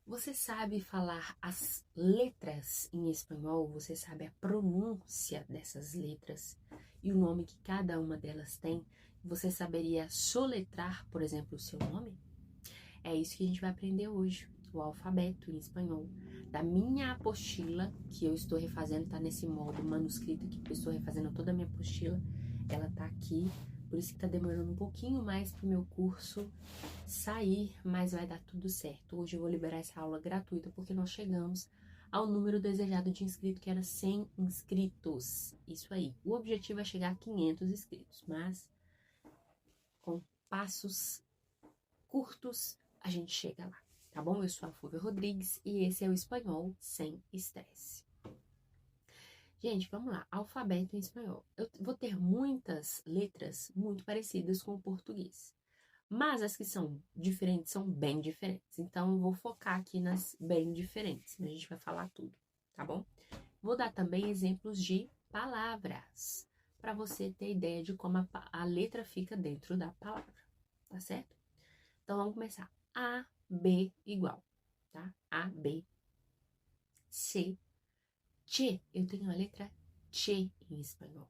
Você sabe falar as letras em espanhol? Você sabe a pronúncia dessas letras e o nome que cada uma delas tem? Você saberia soletrar, por exemplo, o seu nome? É isso que a gente vai aprender hoje, o alfabeto em espanhol. Da minha apostila, que eu estou refazendo, tá nesse modo manuscrito aqui, que eu estou refazendo toda a minha apostila. Ela tá aqui, por isso que tá demorando um pouquinho mais pro meu curso sair, mas vai dar tudo certo. Hoje eu vou liberar essa aula gratuita, porque nós chegamos ao número desejado de inscrito, que era 100 inscritos. Isso aí. O objetivo é chegar a 500 inscritos, mas com passos curtos, a gente chega lá, tá bom? Eu sou a Fúvia Rodrigues e esse é o Espanhol Sem Estresse. Gente, vamos lá. Alfabeto em espanhol. Eu vou ter muitas letras muito parecidas com o português, mas as que são diferentes são bem diferentes. Então, eu vou focar aqui nas bem diferentes, mas a gente vai falar tudo, tá bom? Vou dar também exemplos de palavras, para você ter ideia de como a letra fica dentro da palavra, tá certo? Então, vamos começar. A, B igual, tá? A, B. C, Che. Eu tenho a letra Che em espanhol,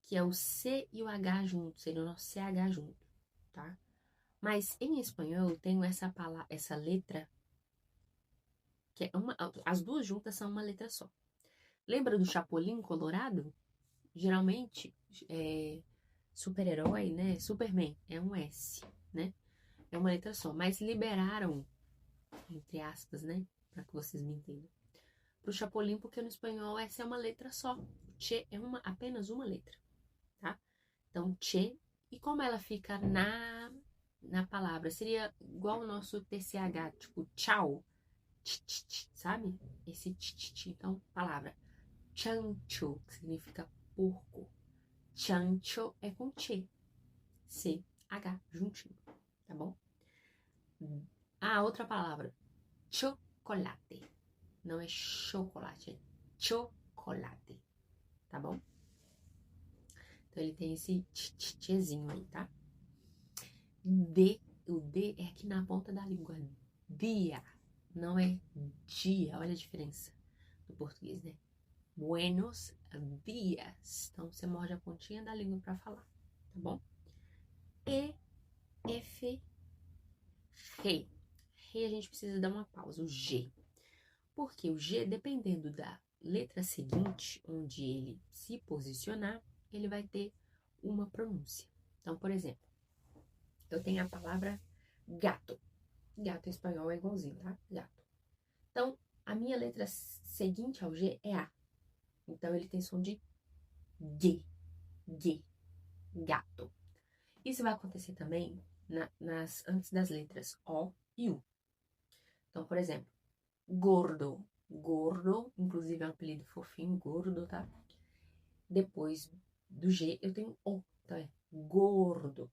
que é o C e o H junto, seria o nosso CH junto, tá? Mas em espanhol eu tenho essa palavra, essa letra, que é as duas juntas são uma letra só. Lembra do Chapolin Colorado? Geralmente, super-herói, né? Superman é um S, né? É uma letra só, mas liberaram, entre aspas, né? Para que vocês me entendam. Pro Chapolin, porque no espanhol essa é uma letra só. Che é apenas uma letra, tá? Então, che, e como ela fica na palavra? Seria igual o nosso TCH, tipo, tchau, sabe? Esse tch. Então, palavra. Chancho, que significa porco. Chancho é com che. C-H, juntinho, tá bom? Outra palavra. Chocolate. Não é chocolate, é chocolate, tá bom? Então, ele tem esse tchezinho aí, tá? D, o D é aqui na ponta da língua. Dia, não é dia. Olha a diferença do português, né? Buenos dias. Então, você morde a pontinha da língua pra falar, tá bom? E, F, G. G a gente precisa dar uma pausa, o G. Porque o G, dependendo da letra seguinte, onde ele se posicionar, ele vai ter uma pronúncia. Então, por exemplo, eu tenho a palavra gato. Gato em espanhol é igualzinho, tá? Gato. Então, a minha letra seguinte ao G é A. Então, ele tem som de G. G. Gato. Isso vai acontecer também antes das letras O e U. Então, por exemplo, gordo. Gordo, inclusive é um apelido fofinho, gordo, tá? Depois do G, eu tenho O. Então, é gordo.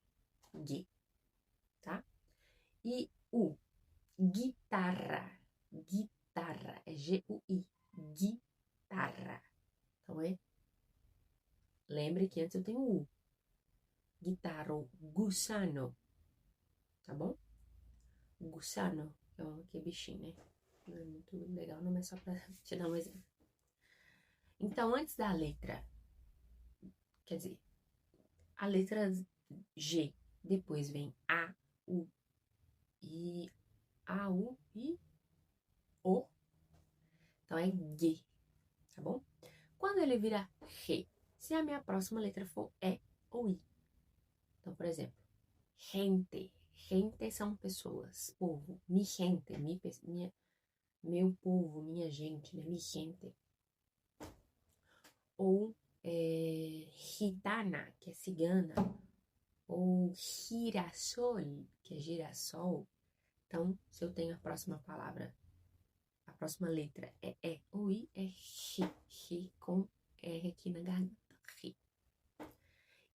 G. Tá? E U. Guitarra. Guitarra. É G-U-I. Guitarra. Então, lembre que antes eu tenho U. Guitarra, gusano. Tá bom? Gusano. Que bichinho, né? Não é muito legal, não, mas só pra te dar um exemplo. Então, antes da letra, quer dizer, a letra G, depois vem A, U, I, A, U, I, O. Então, é G, tá bom? Quando ele vira G, se a minha próxima letra for E ou I. Então, por exemplo, gente. Gente são pessoas, povo. Mi gente, meu povo, minha gente, né? Mi gente. Ou gitana, que é cigana. Ou girassol, que é girassol. Então, se eu tenho a próxima palavra, a próxima letra é E ou I, é ri com R aqui na garganta. Ri.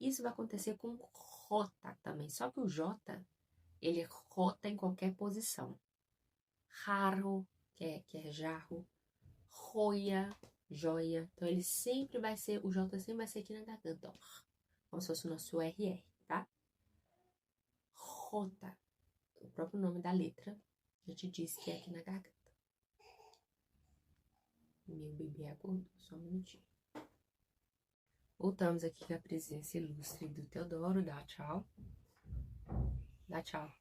Isso vai acontecer com J também, só que o J, ele rota em qualquer posição. Jarro, que é jarro. Joia, joia. Então, ele sempre vai ser, o J sempre vai ser aqui na garganta, ó. Como se fosse o nosso RR, tá? J, o próprio nome da letra, Já te disse que é aqui na garganta. Meu bebê acordou, só um minutinho. Voltamos aqui com a presença ilustre do Teodoro. Dá tchau. Dá tchau.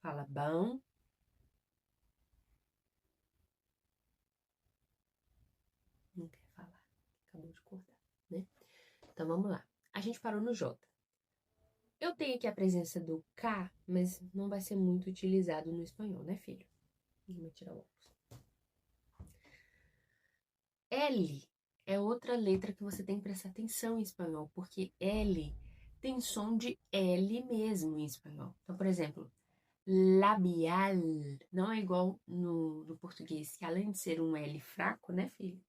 Fala bom. Não quer falar. Acabou de acordar, né? Então vamos lá. A gente parou no J. Eu tenho aqui a presença do K, mas não vai ser muito utilizado no espanhol, né, filho? Vou tirar o óculos. L é outra letra que você tem que prestar atenção em espanhol, porque L tem som de L mesmo em espanhol. Então, por exemplo, labial não é igual no português, que além de ser um L fraco, né, filho?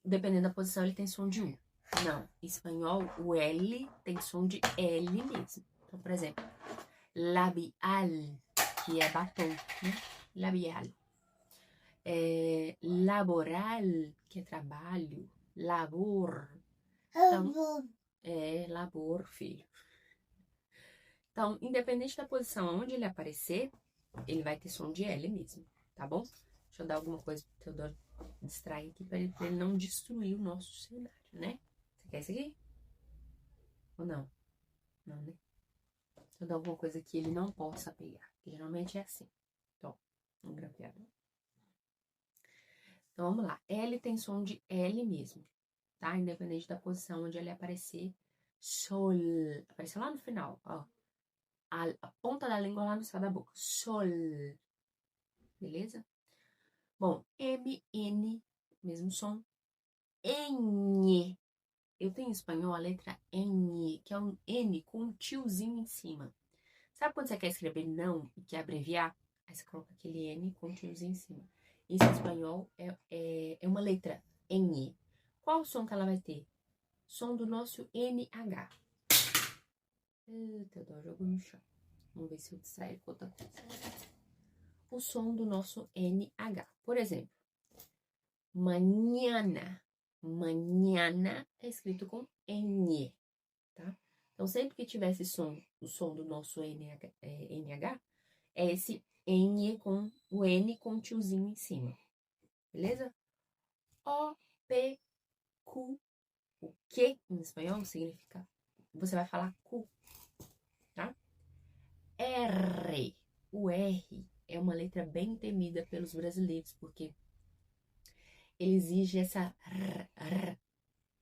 Dependendo da posição, ele tem som de U. Não, em espanhol, o L tem som de L mesmo. Então, por exemplo, labial, que é batom, né? Labial. Laboral, que é trabalho. Labor. Então, labor, filho. Então, independente da posição onde ele aparecer, ele vai ter som de L mesmo, tá bom? Deixa eu dar alguma coisa pro Teodoro distrair aqui pra ele não destruir o nosso cenário, né? Você quer isso aqui? Ou não? Não, né? Deixa eu dar alguma coisa que ele não possa pegar, que geralmente é assim. Então, um grampeado. Então, vamos lá. L tem som de L mesmo, tá? Independente da posição onde ele aparecer. Sol. Apareceu lá no final, ó. A ponta da língua lá no céu da boca. Sol. Beleza? Bom, M, N, mesmo som. N. Eu tenho em espanhol a letra N, que é um N com um tiozinho em cima. Sabe quando você quer escrever não e quer abreviar? Aí você coloca aquele N com um tiozinho em cima. Isso em espanhol é uma letra N. Qual o som que ela vai ter? Som do nosso NH. Teodoro jogou no chão. Vamos ver se eu distraio com outra coisa. O som do nosso NH. Por exemplo, mañana. Mañana é escrito com N, tá? Então, sempre que tiver esse som, o som do nosso NH, é esse N com o N com o tiozinho em cima. Beleza? O, P, Q. O que em espanhol significa... Você vai falar Q, tá? R. O R é uma letra bem temida pelos brasileiros, porque ele exige essa r.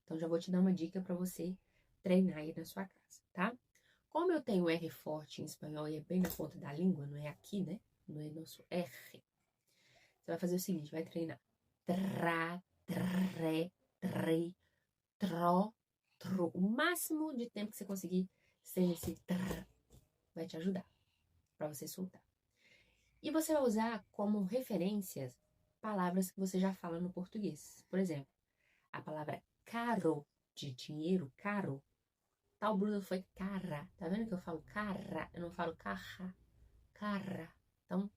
Então, já vou te dar uma dica para você treinar aí na sua casa, tá? Como eu tenho R forte em espanhol e é bem na ponta da língua, não é aqui, né? Não é nosso R. Você vai fazer o seguinte, vai treinar. Tra, tre, tre, tro, tro. O máximo de tempo que você conseguir sem esse tr vai te ajudar para você soltar. E você vai usar como referências palavras que você já fala no português. Por exemplo, a palavra caro, de dinheiro, caro. Tal blusa foi cara. Tá vendo que eu falo cara? Eu não falo carra. Cara. Então,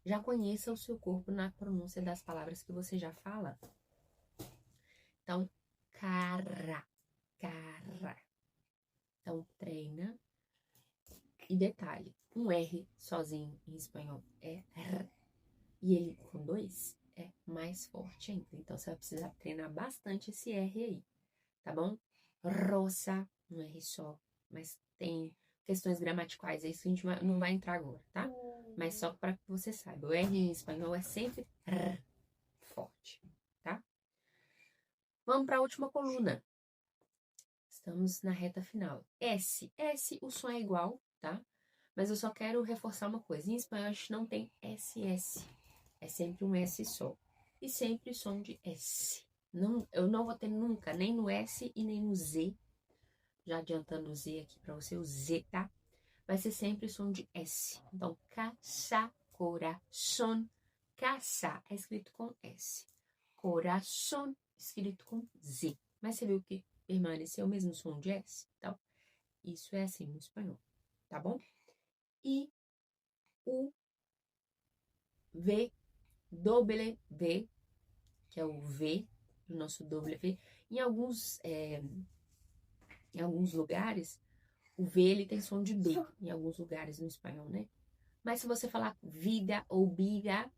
já conheça o seu corpo na pronúncia das palavras que você já fala. Então, cara. Cara. Então, treina. E detalhe, um R sozinho em espanhol é R. E ele com dois é mais forte ainda. Então, você vai precisar treinar bastante esse R aí. Tá bom? Rosa, um R só. Mas tem questões gramaticais aí que a gente não vai entrar agora, tá? Mas só para que você saiba. O R em espanhol é sempre R forte, tá? Vamos para a última coluna. Estamos na reta final. S. S, o som é igual, tá? Mas eu só quero reforçar uma coisa. Em espanhol, a gente não tem SS. É sempre um S só. E sempre som de S. Não, eu não vou ter nunca, nem no S e nem no Z. Já adiantando o Z aqui para você, o Z, tá? Vai ser sempre som de S. Então, casa, coração. Casa é escrito com S. Coração, escrito com Z. Mas você viu que permaneceu o mesmo som de S? Então, isso é assim no espanhol, tá bom? E o V, W, que é o V, o nosso W. Em alguns lugares, o V ele tem som de B, em alguns lugares no espanhol, né? Mas se você falar vida ou biga,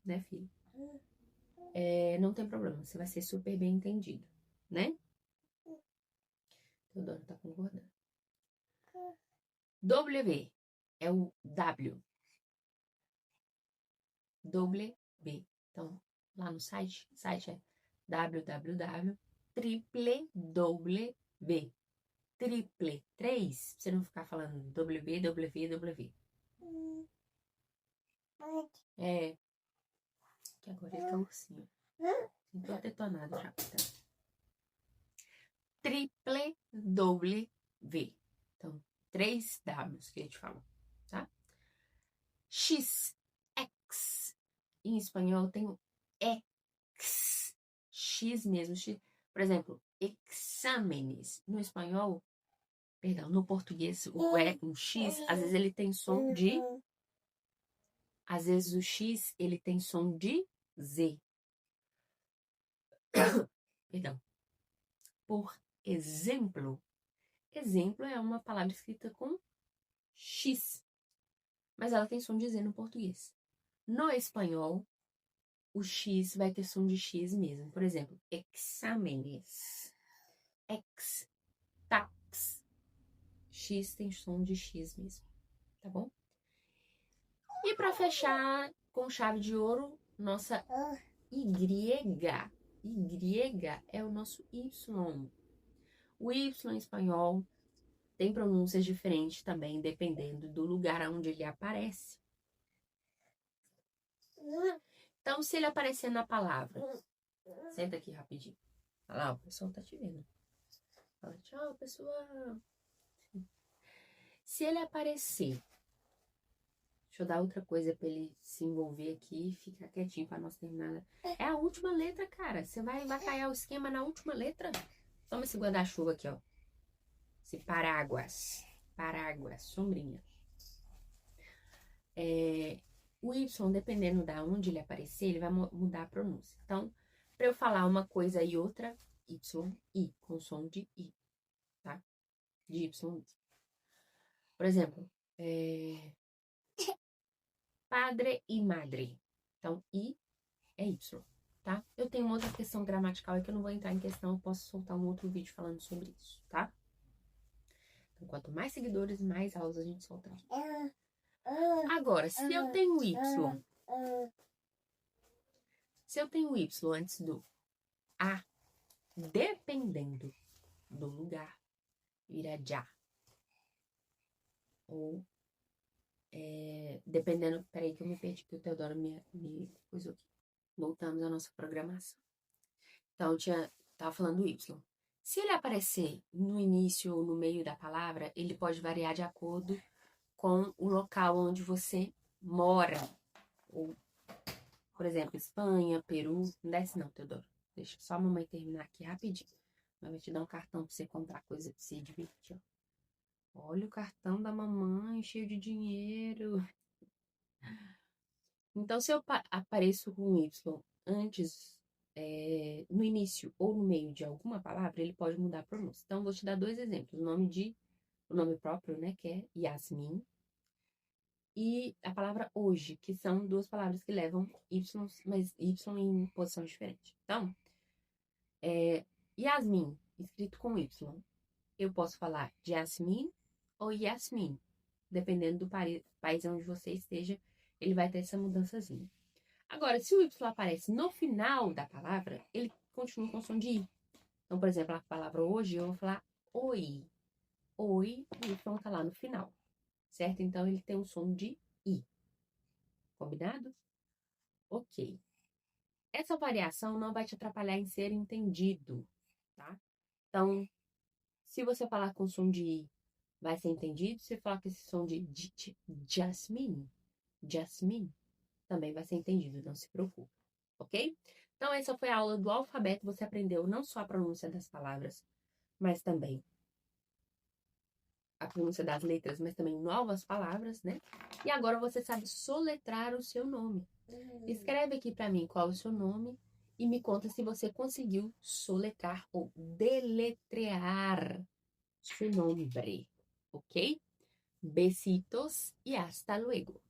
né, filho? Não tem problema, você vai ser super bem entendido, né? Teodoro tá concordando. W é o W. W. Então, lá no site é www. Triple 3, pra você não ficar falando www. É, que agora ele tá ursinho. Tô detonado já. Tá? Triple W. Então, 3 Ws que a gente falou, tá? X, X. Em espanhol tem o X. X mesmo. X. Por exemplo, exames. No espanhol, perdão, no português, o X, às vezes ele tem som de... Às vezes o X, ele tem som de Z. Perdão. Por exemplo. Exemplo é uma palavra escrita com X. Mas ela tem som de Z no português. No espanhol, o X vai ter som de X mesmo. Por exemplo, exámenes. Tax. X tem som de X mesmo. Tá bom? E para fechar com chave de ouro, nossa Y. Y é o nosso Y. O Y em espanhol tem pronúncias diferentes também, dependendo do lugar onde ele aparece. Então, se ele aparecer na palavra... Senta aqui rapidinho. Olha lá, o pessoal tá te vendo. Fala, tchau, pessoal. Se ele aparecer... Deixa eu dar outra coisa pra ele se envolver aqui e ficar quietinho pra nós terminar. É a última letra, cara. Você vai cair o esquema na última letra. Toma esse guarda-chuva aqui, ó. Esse paráguas. Paráguas, sombrinha. O Y, dependendo da onde ele aparecer, ele vai mudar a pronúncia. Então, para eu falar uma coisa e outra, Y, I, com som de I, tá? De Y. Por exemplo, padre e madre. Então, I é Y, tá? Eu tenho uma outra questão gramatical que eu não vou entrar em questão, eu posso soltar um outro vídeo falando sobre isso, tá? Então, quanto mais seguidores, mais aulas a gente solta aqui. Agora, se eu tenho Y, antes do A, dependendo do lugar, vira já. Ou, dependendo... Peraí que eu me perdi, que o Teodoro me coisou aqui. Voltamos à nossa programação. Então, tava falando Y. Se ele aparecer no início ou no meio da palavra, ele pode variar de acordo com o local onde você mora. Ou, por exemplo, Espanha, Peru. Não desce não, Teodoro. Deixa só a mamãe terminar aqui rapidinho. Vai te dar um cartão pra você comprar coisa pra você divertir, ó. Olha o cartão da mamãe, cheio de dinheiro. Então, se eu apareço com Y antes, no início ou no meio de alguma palavra, ele pode mudar a pronúncia. Então, vou te dar 2 exemplos. O nome próprio, né, que é Yasmin. E a palavra hoje, que são 2 palavras que levam Y, mas Y em posição diferente. Então, Yasmin, escrito com Y. Eu posso falar Jasmine ou Yasmin. Dependendo do país onde você esteja, ele vai ter essa mudançazinha. Agora, se o Y aparece no final da palavra, ele continua com som de I. Então, por exemplo, a palavra hoje, eu vou falar oi. Oi, o Y tá lá no final. Certo? Então, ele tem um som de I. Combinado? Ok. Essa variação não vai te atrapalhar em ser entendido, tá? Então, se você falar com som de I, vai ser entendido. Se falar com esse som de Jasmine, também vai ser entendido, não se preocupe, ok? Então, essa foi a aula do alfabeto. Você aprendeu não só a pronúncia das palavras, mas também a pronúncia das letras, mas também novas palavras, né? E agora você sabe soletrar o seu nome. Escreve aqui para mim qual é o seu nome e me conta se você conseguiu soletrar ou deletrear seu nome, ok? Besitos y hasta luego.